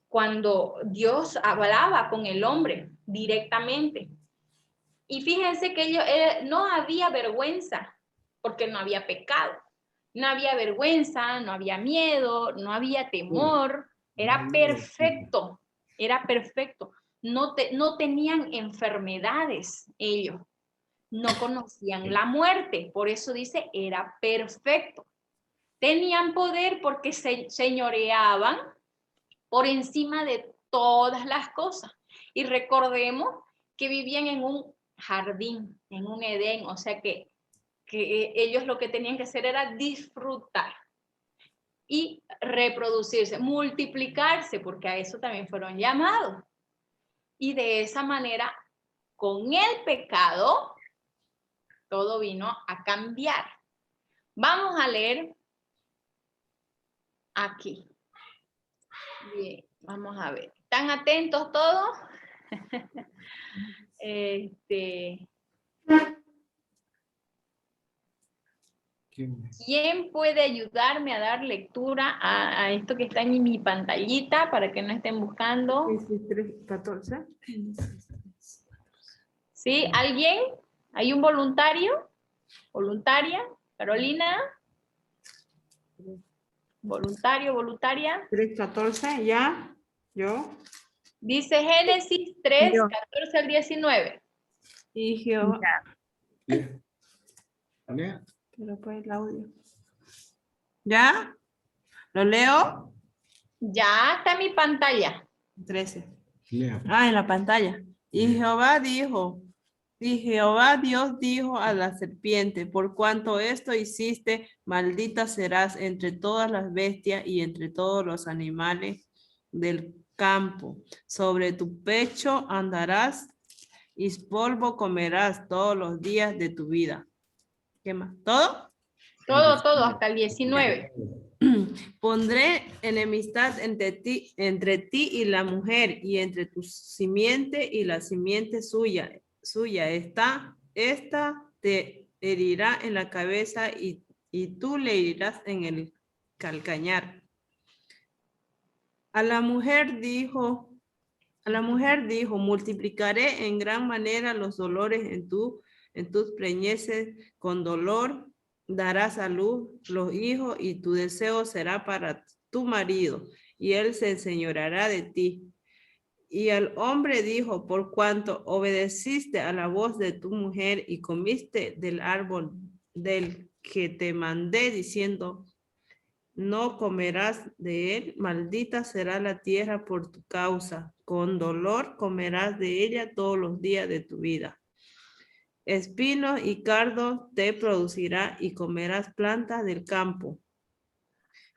cuando Dios hablaba con el hombre directamente. Y fíjense que no había vergüenza, porque no había pecado. No había vergüenza, no había miedo, no había temor. Era perfecto, era perfecto. No tenían enfermedades ellos. No conocían la muerte. Por eso dice, era perfecto. Tenían poder porque se señoreaban por encima de todas las cosas. Y recordemos que vivían en un jardín, en un Edén, o sea que ellos lo que tenían que hacer era disfrutar y reproducirse, multiplicarse, porque a eso también fueron llamados. Y de esa manera, con el pecado, todo vino a cambiar. Vamos a leer aquí. Bien, vamos a ver. ¿Están atentos todos? ¿Quién puede ayudarme a dar lectura a esto que está en mi pantallita para que no estén buscando? 14. ¿Sí? ¿Alguien? ¿Hay un voluntario? ¿Voluntaria? ¿Carolina? ¿Voluntario, voluntaria? 3:14, ¿ya? ¿Yo? Dice Génesis 3, Yo. 14 al 19. Y Jehová. Lea. Pero pues el audio. ¿Ya? ¿Lo leo? Ya está en mi pantalla. 13. Lea. En la pantalla. Y Jehová Dios dijo a la serpiente, por cuanto esto hiciste, maldita serás entre todas las bestias y entre todos los animales del campo. Sobre tu pecho andarás y polvo comerás todos los días de tu vida. ¿Qué más? ¿Todo? Todo, hasta el 19. Pondré enemistad entre ti y la mujer, y entre tu simiente y la simiente suya. Esta te herirá en la cabeza y tú le herirás en el calcañar. A la mujer dijo, multiplicaré en gran manera los dolores en tus preñeces, con dolor darás a luz los hijos y tu deseo será para tu marido y él se enseñoreará de ti. Y al hombre dijo, por cuanto obedeciste a la voz de tu mujer y comiste del árbol del que te mandé diciendo, no comerás de él, maldita será la tierra por tu causa, con dolor comerás de ella todos los días de tu vida. Espinos y cardos te producirá y comerás plantas del campo.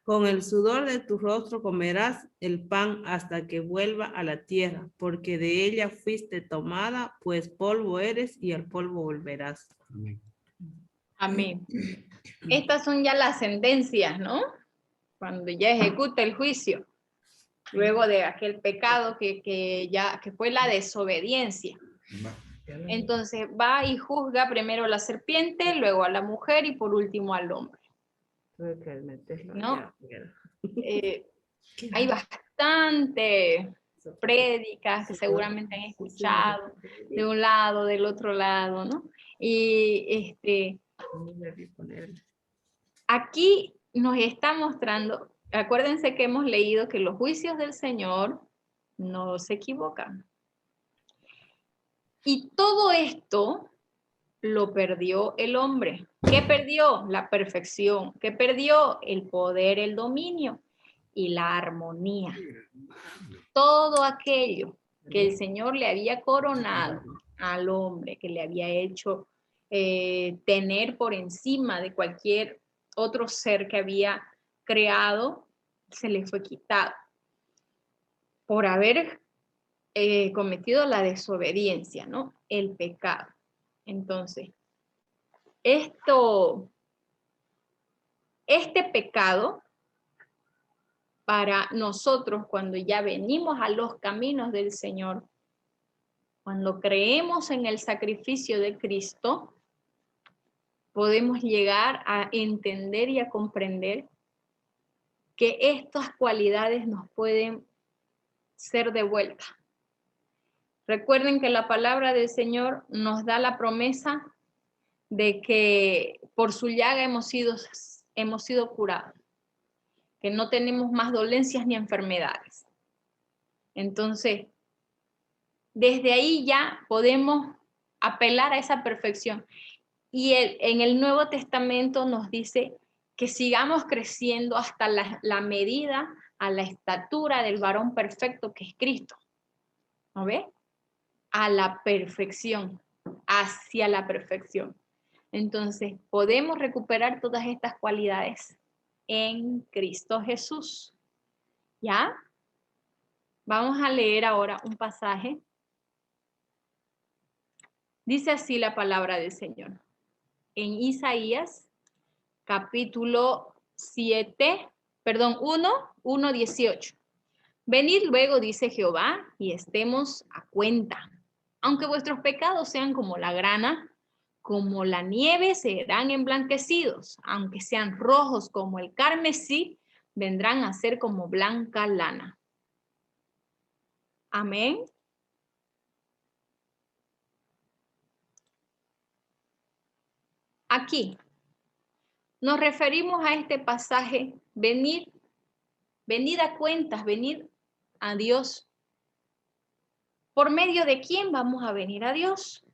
Con el sudor de tu rostro comerás el pan hasta que vuelva a la tierra, porque de ella fuiste tomada, pues polvo eres y al polvo volverás. Amén. Amén. Estas son ya las sentencias, ¿no? Cuando ya ejecuta el juicio, luego de aquel pecado que fue la desobediencia. Entonces va y juzga primero a la serpiente, luego a la mujer y por último al hombre. ¿No? Hay bastante prédicas que seguramente han escuchado de un lado, del otro lado, ¿no? Y aquí nos está mostrando, acuérdense que hemos leído que los juicios del Señor no se equivocan. Y todo esto lo perdió el hombre. ¿Qué perdió? La perfección. ¿Qué perdió? El poder, el dominio y la armonía. Todo aquello que el Señor le había coronado al hombre, que le había hecho tener por encima de cualquier otro ser que había creado, se le fue quitado por haber cometido la desobediencia, ¿no? El pecado. Entonces, este pecado para nosotros cuando ya venimos a los caminos del Señor, cuando creemos en el sacrificio de Cristo, podemos llegar a entender y a comprender que estas cualidades nos pueden ser devueltas. Recuerden que la palabra del Señor nos da la promesa de que por su llaga hemos sido curados, que no tenemos más dolencias ni enfermedades. Entonces, desde ahí ya podemos apelar a esa perfección. Y en el Nuevo Testamento nos dice que sigamos creciendo hasta la medida, a la estatura del varón perfecto que es Cristo. ¿No ve? A la perfección, hacia la perfección. Entonces, podemos recuperar todas estas cualidades en Cristo Jesús. ¿Ya? Vamos a leer ahora un pasaje. Dice así la palabra del Señor. En Isaías, capítulo 1, 18. Venid luego, dice Jehová, y estemos a cuenta. Aunque vuestros pecados sean como la grana, como la nieve serán emblanquecidos. Aunque sean rojos como el carmesí, vendrán a ser como blanca lana. Amén. Aquí nos referimos a este pasaje, venid a cuentas, venid a Dios. ¿Por medio de quién vamos a venir a Dios?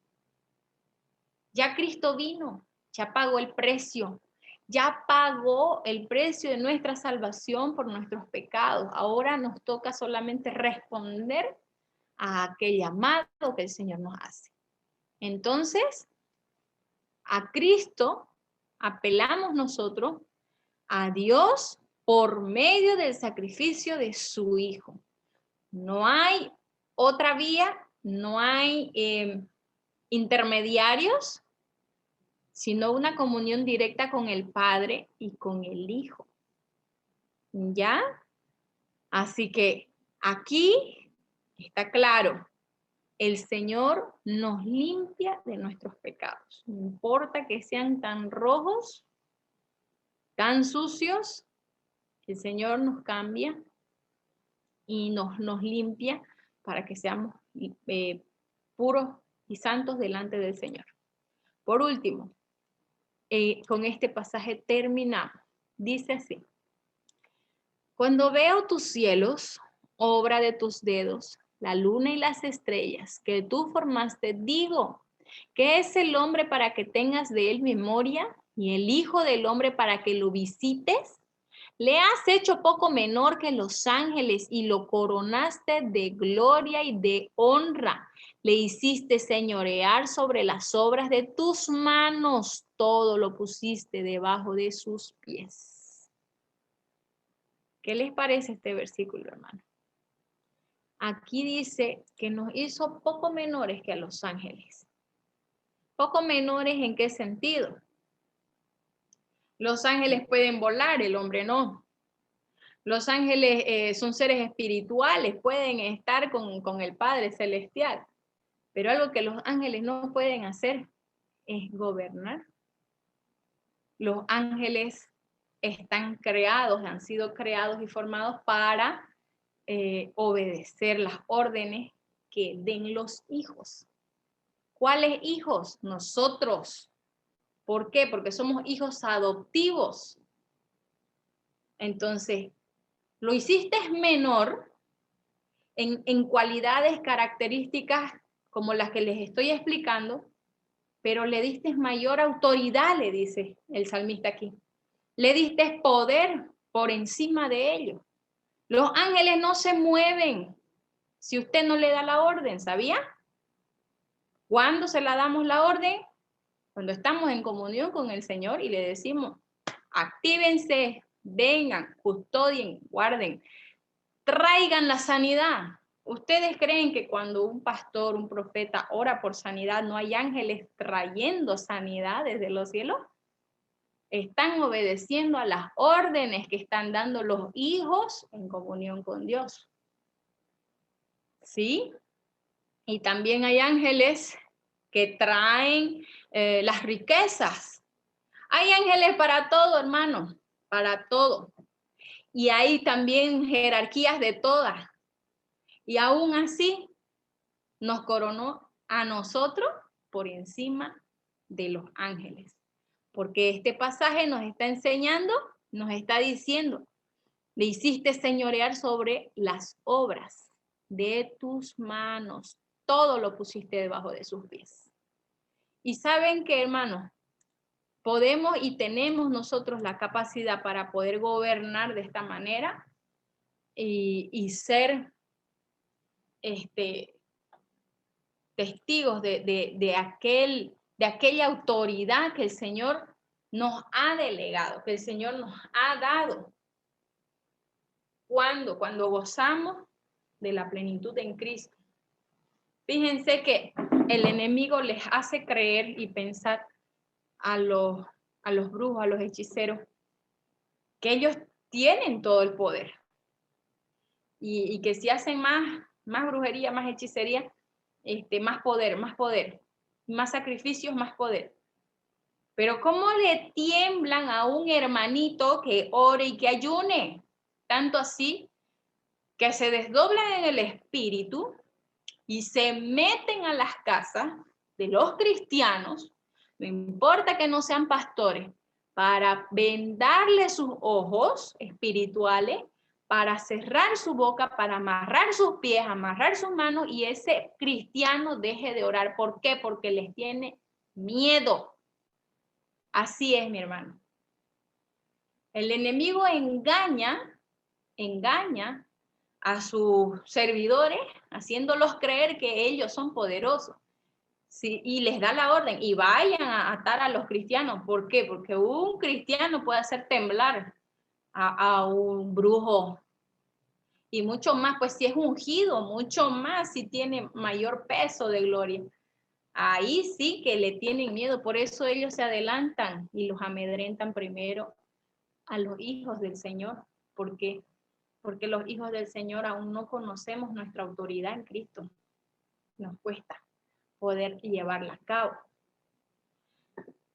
Ya Cristo vino, ya pagó el precio, ya pagó el precio de nuestra salvación por nuestros pecados. Ahora nos toca solamente responder a aquel llamado que el Señor nos hace. Entonces, a Cristo apelamos nosotros, a Dios por medio del sacrificio de su Hijo. No hay otra vía, no hay intermediarios, sino una comunión directa con el Padre y con el Hijo. ¿Ya? Así que aquí está claro, el Señor nos limpia de nuestros pecados. No importa que sean tan rojos, tan sucios, el Señor nos cambia y nos limpia para que seamos puros y santos delante del Señor. Por último, con este pasaje terminamos. Dice así: cuando veo tus cielos, obra de tus dedos, la luna y las estrellas que tú formaste, digo, ¿qué es el hombre para que tengas de él memoria y el hijo del hombre para que lo visites? Le has hecho poco menor que los ángeles y lo coronaste de gloria y de honra. Le hiciste señorear sobre las obras de tus manos. Todo lo pusiste debajo de sus pies. ¿Qué les parece este versículo, hermano? Aquí dice que nos hizo poco menores que a los ángeles. ¿Poco menores en qué sentido? Los ángeles pueden volar, el hombre no. Los ángeles son seres espirituales, pueden estar con el Padre Celestial. Pero algo que los ángeles no pueden hacer es gobernar. Los ángeles están creados, han sido creados y formados para obedecer las órdenes que den los hijos. ¿Cuáles hijos? Nosotros. ¿Por qué? Porque somos hijos adoptivos. Entonces, lo hiciste menor en cualidades, características como las que les estoy explicando, pero le diste mayor autoridad, le dice el salmista aquí. Le diste poder por encima de ellos. Los ángeles no se mueven si usted no le da la orden, ¿sabía? ¿Cuándo se la damos la orden? Cuando estamos en comunión con el Señor y le decimos, actívense, vengan, custodien, guarden, traigan la sanidad. ¿Ustedes creen que cuando un pastor, un profeta ora por sanidad, no hay ángeles trayendo sanidad desde los cielos? están obedeciendo a las órdenes que están dando los hijos en comunión con Dios. ¿Sí? Y también hay ángeles que traen las riquezas. Hay ángeles para todo, hermano, para todo. Y hay también jerarquías de todas. Y aún así nos coronó a nosotros por encima de los ángeles. Porque este pasaje nos está enseñando, nos está diciendo, le hiciste señorear sobre las obras de tus manos. Todo lo pusiste debajo de sus pies. Y saben que, hermanos, podemos y tenemos nosotros la capacidad para poder gobernar de esta manera y ser testigos de aquella autoridad que el Señor nos ha delegado, que el Señor nos ha dado. Cuando gozamos de la plenitud en Cristo. Fíjense que el enemigo les hace creer y pensar a los brujos, a los hechiceros, que ellos tienen todo el poder. Y que si hacen más brujería, más hechicería, más poder, más sacrificios, más poder. Pero ¿cómo le tiemblan a un hermanito que ore y que ayune? Tanto así que se desdoblan en el espíritu y se meten a las casas de los cristianos, no importa que no sean pastores, para vendarle sus ojos espirituales, para cerrar su boca, para amarrar sus pies, amarrar sus manos, y ese cristiano deje de orar. ¿Por qué? Porque les tiene miedo. Así es, mi hermano. El enemigo engaña a sus servidores, haciéndolos creer que ellos son poderosos. Sí, y les da la orden, y vayan a atar a los cristianos. ¿Por qué? Porque un cristiano puede hacer temblar a un brujo. Y mucho más, pues si es ungido, mucho más si tiene mayor peso de gloria. Ahí sí que le tienen miedo, por eso ellos se adelantan y los amedrentan primero a los hijos del Señor. ¿Por qué? Porque los hijos del Señor aún no conocemos nuestra autoridad en Cristo. Nos cuesta poder llevarla a cabo.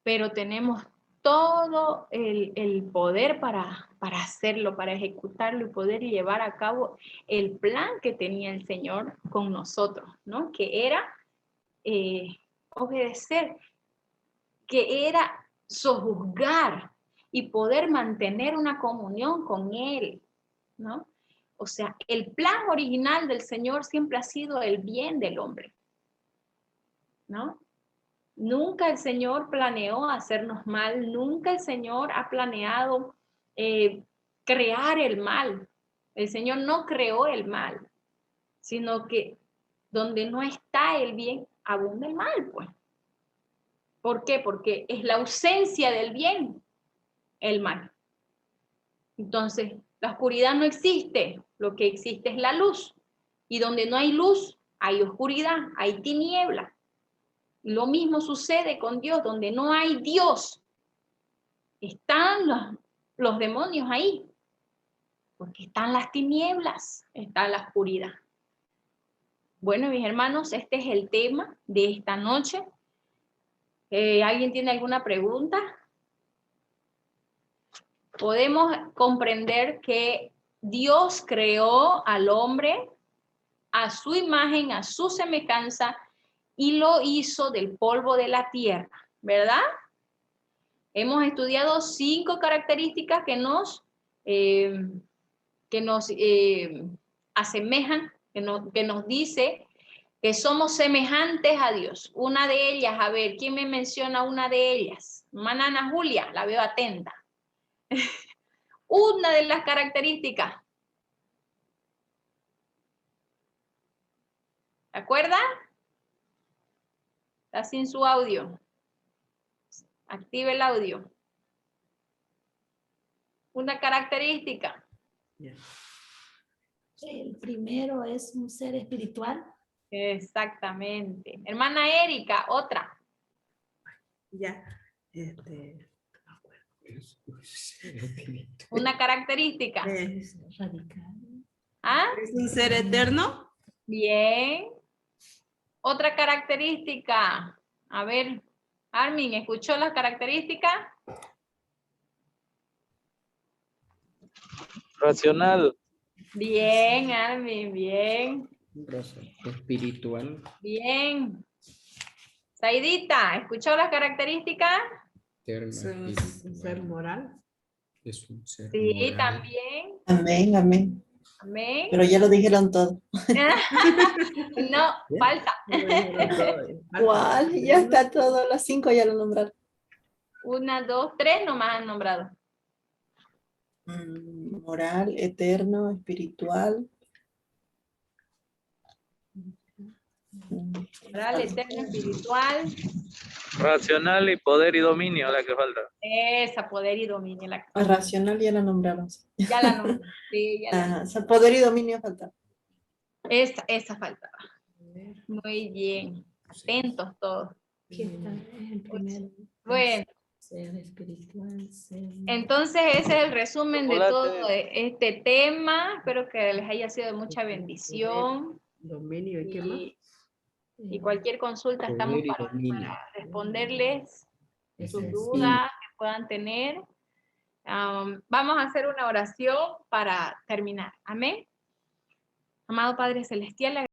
Pero tenemos todo el poder para hacerlo, para ejecutarlo y poder llevar a cabo el plan que tenía el Señor con nosotros, ¿no? Que era obedecer, que era sojuzgar y poder mantener una comunión con Él, ¿no? O sea, el plan original del Señor siempre ha sido el bien del hombre, ¿no? Nunca el Señor planeó hacernos mal, nunca el Señor ha planeado crear el mal. El Señor no creó el mal, sino que donde no está el bien, abunda el mal, pues. ¿Por qué? Porque es la ausencia del bien, el mal. Entonces, la oscuridad no existe, lo que existe es la luz. Y donde no hay luz, hay oscuridad, hay tiniebla. Lo mismo sucede con Dios, donde no hay Dios, están los demonios ahí, porque están las tinieblas, está la oscuridad. Bueno, mis hermanos, este es el tema de esta noche. ¿Alguien tiene alguna pregunta? Podemos comprender que Dios creó al hombre a su imagen, a su semejanza, y lo hizo del polvo de la tierra, ¿verdad? Hemos estudiado 5 características que nos asemejan, que nos dice que somos semejantes a Dios. Una de ellas, a ver, ¿quién me menciona una de ellas? Hermana Ana Julia, la veo atenta. Una de las características. ¿Se acuerda? Está sin su audio. Active el audio. Una característica. El primero es un ser espiritual. Exactamente. Hermana Erika, otra. Ya, Una característica. ¿Es Radical. ¿Ah? un ser eterno? Bien. Otra característica. A ver, Armin, ¿escuchó las características? Racional. Bien, Armin, bien, Espiritual. bien. Saidita, ¿escuchó las características? ¿Es un ser moral? Es un ser Sí, moral. también. Amén, amén. Amén. Pero ya lo dijeron todo. No, falta. ¿Cuál? Ya está todo, los 5 ya lo nombraron. 1, 2, 3 nomás han nombrado. Moral, eterno, espiritual. Moral, eterno, espiritual. Racional y poder y dominio, la que falta. Esa, poder y dominio. Racional ya la nombraron. Ya la nombré. Sí, ya la Ajá, o sea, poder y dominio falta. Esa faltaba. Muy bien. Atentos todos. Aquí está, es el primero. Bueno, Ser espiritual, ser... entonces ese es el resumen de Chocolate. todo este tema. Espero que les haya sido de mucha bendición. Dominio, ¿y qué más? Y cualquier consulta estamos Poder y dominio. para responderles sus Ese es- dudas que puedan tener. Vamos a hacer una oración para terminar. Amén. Amado Padre Celestial,